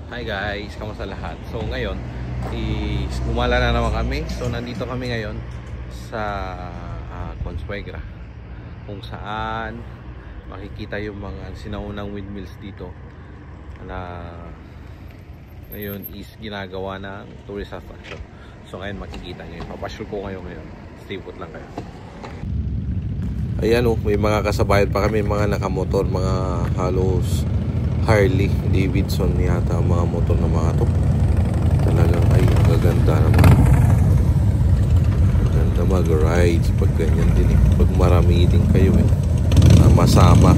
Hi guys, kamusta lahat? So ngayon is gumala na naman kami. So nandito kami ngayon sa Consuegra, kung saan makikita yung mga sinaunang windmills dito na ngayon is ginagawa ng tourist attraction. So ngayon makikita nyo, papasyul ko ngayon. Stay put lang kayo. Ayan may mga kasabayan pa kami, mga nakamotor, mga halos Harley Davidson yata ang mga motor na mga to. Talagang ay gaganda naman. Ganda mag-rides pag ganyan din pag marami din kayo masama.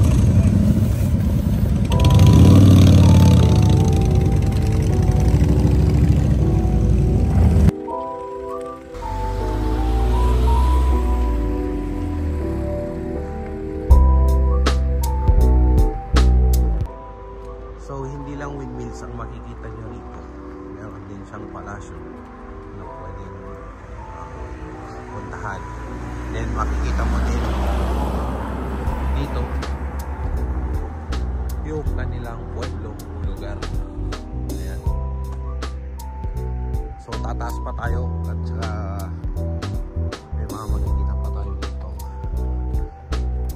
So hindi lang windmills ang makikita nyo rito. Meron din siyang palasyo na pwedeng puntahan. Then makikita mo din dito yung kanilang pueblo o lugar. Ayan. So tataas pa tayo at saka may mga makikita pa tayo dito.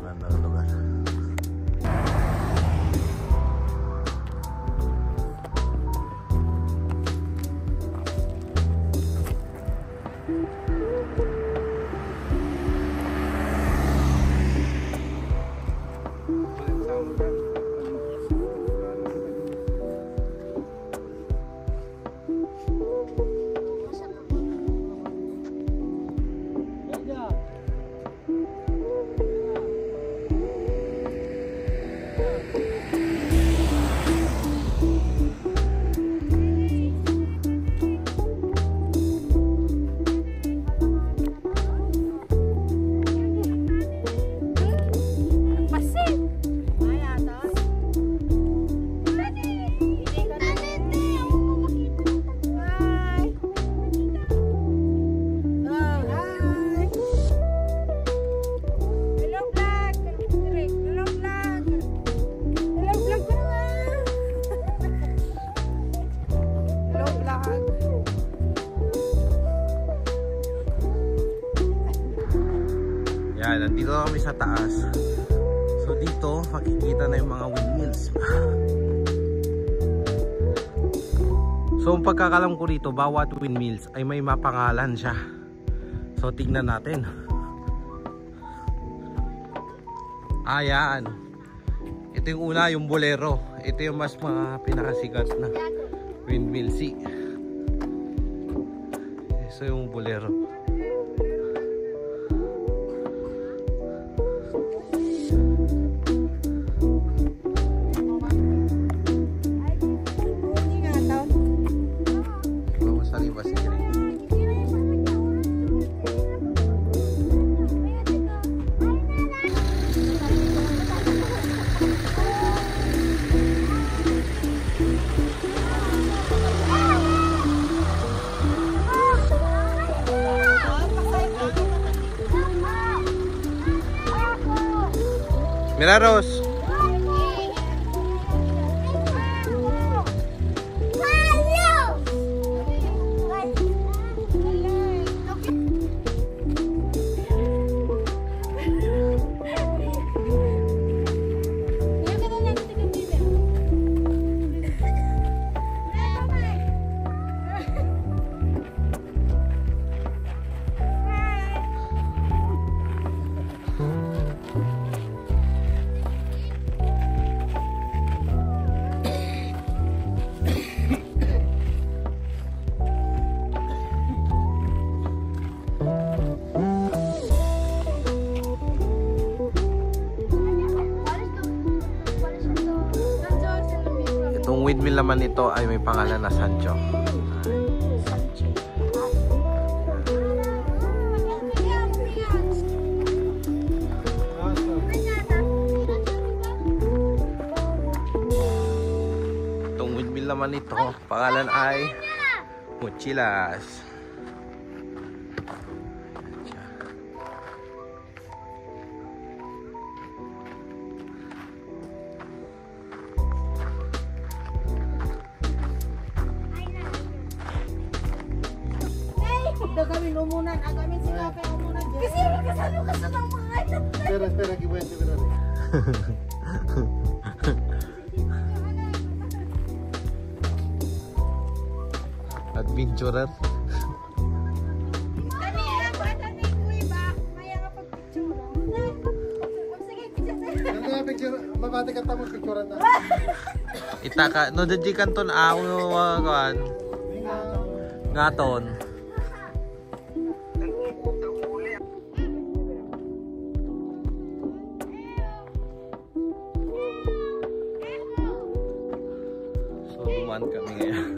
Maganda na lugar. Yan, nandito kami sa taas. So dito makikita na yung mga windmills. So ang pagkakalam ko rito, bawat windmills ay may mapangalan siya. So tignan natin. Ayan. Ito yung una, yung Bolero. Ito yung mas mga pinakasikat na windmill. So yung Bolero. Miraros. Itong windmill naman nito ay may pangalan na Sancho. Itong windmill naman nito, pangalan ay Mochilas. gagawin umunan. Agamin si Kape umunan. Kasi magkasalo ka sa mga Espera, que voy a esperar. Adventurer. Mabati ka tamo picturean na. Itaka no dadji kanton kan. Ngaton. So dumaan kami ngayon.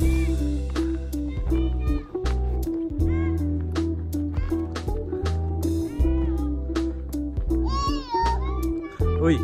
Uy.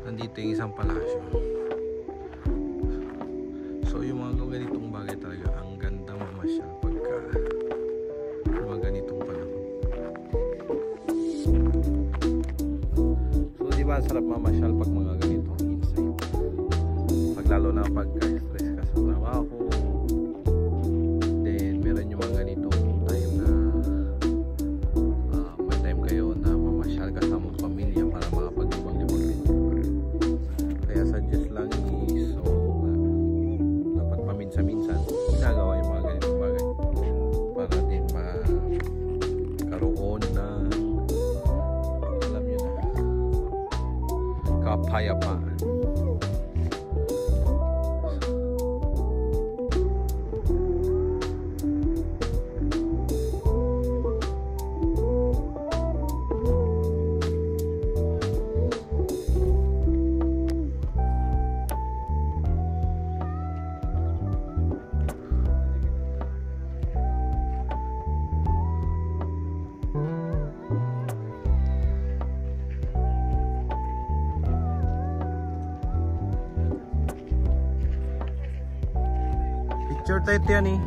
Nandito yung isang palasyo. So yung mga ganitong bagay talaga ang ganda mamasyal pagka mga ganitong panahon. So di ba sarap mamasyal pag mga ganitong inside, pag lalo na pagka stress ka sa trabaho, then meron yung mga ganitong time na may time kayo na mamasyal kasama ang pamilya para makapag-ibang-ibang din. Kaya suggest lang is dapat paminsan-minsan ginagawa yung mga ganitong bagay para din magkaroon ng alam nyo na kapayapaan. Picture tayo yan eh.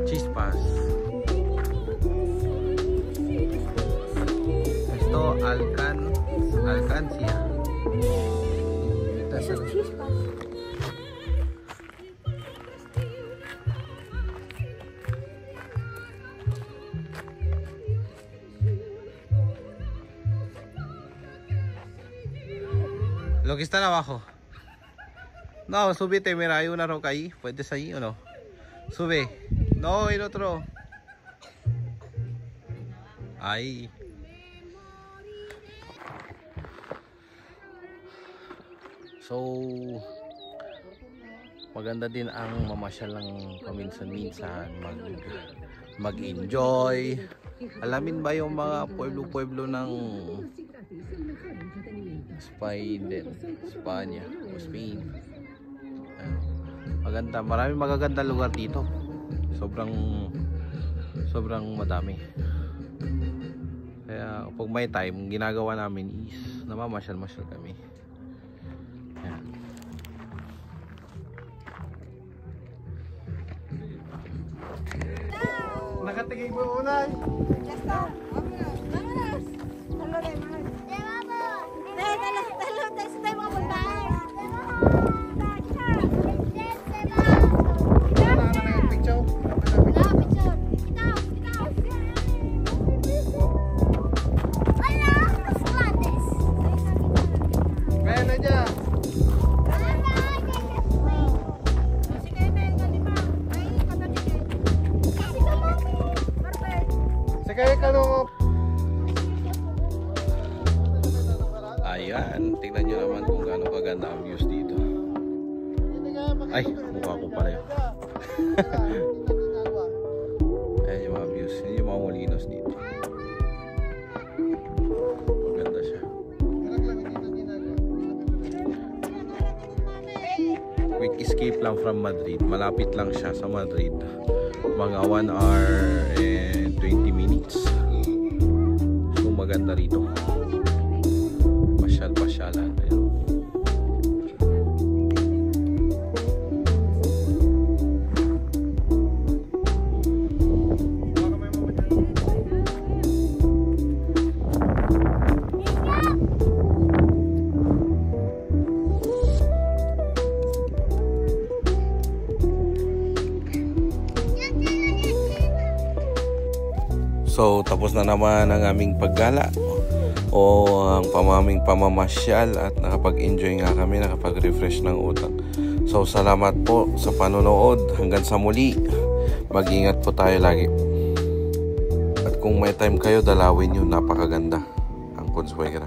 Chispas. Ito alcancia. Ito sa chispas. Lo que están abajo. No, súbete, mira, hay una roca ahí. ¿Puedes ahí o no? Sube. No, el otro. Ahí. So, maganda din ang mamasyal ng paminsan-minsan, mag-enjoy. Alamin ba yung mga pueblo-pueblo ng Spanya o Spain? Maganda, maraming magagandang lugar dito. Sobrang madami. Kaya pag may time, ginagawa namin is namamasyal-masyal kami. Ayan. Nakatigay mo unay. Ayan, tingnan nyo naman kung gaano kaganda ang views dito. Ay, mukha ko pala yun. Ayan yung mga views. Ayan yung mga molinos dito. Maganda siya. Quick escape lang from Madrid. Malapit lang siya sa Madrid. Mga 1 hour and 20 minutes. So maganda rito. Pasyal-pasyalan. Ayun. So tapos na naman ang aming paggala o ang pamamasyal at nakapag-enjoy nga kami, nakapag-refresh ng utak. So salamat po sa panonood. Hanggang sa muli, mag-ingat po tayo lagi. At kung may time kayo, dalawin nyo, napakaganda ang Consuegra.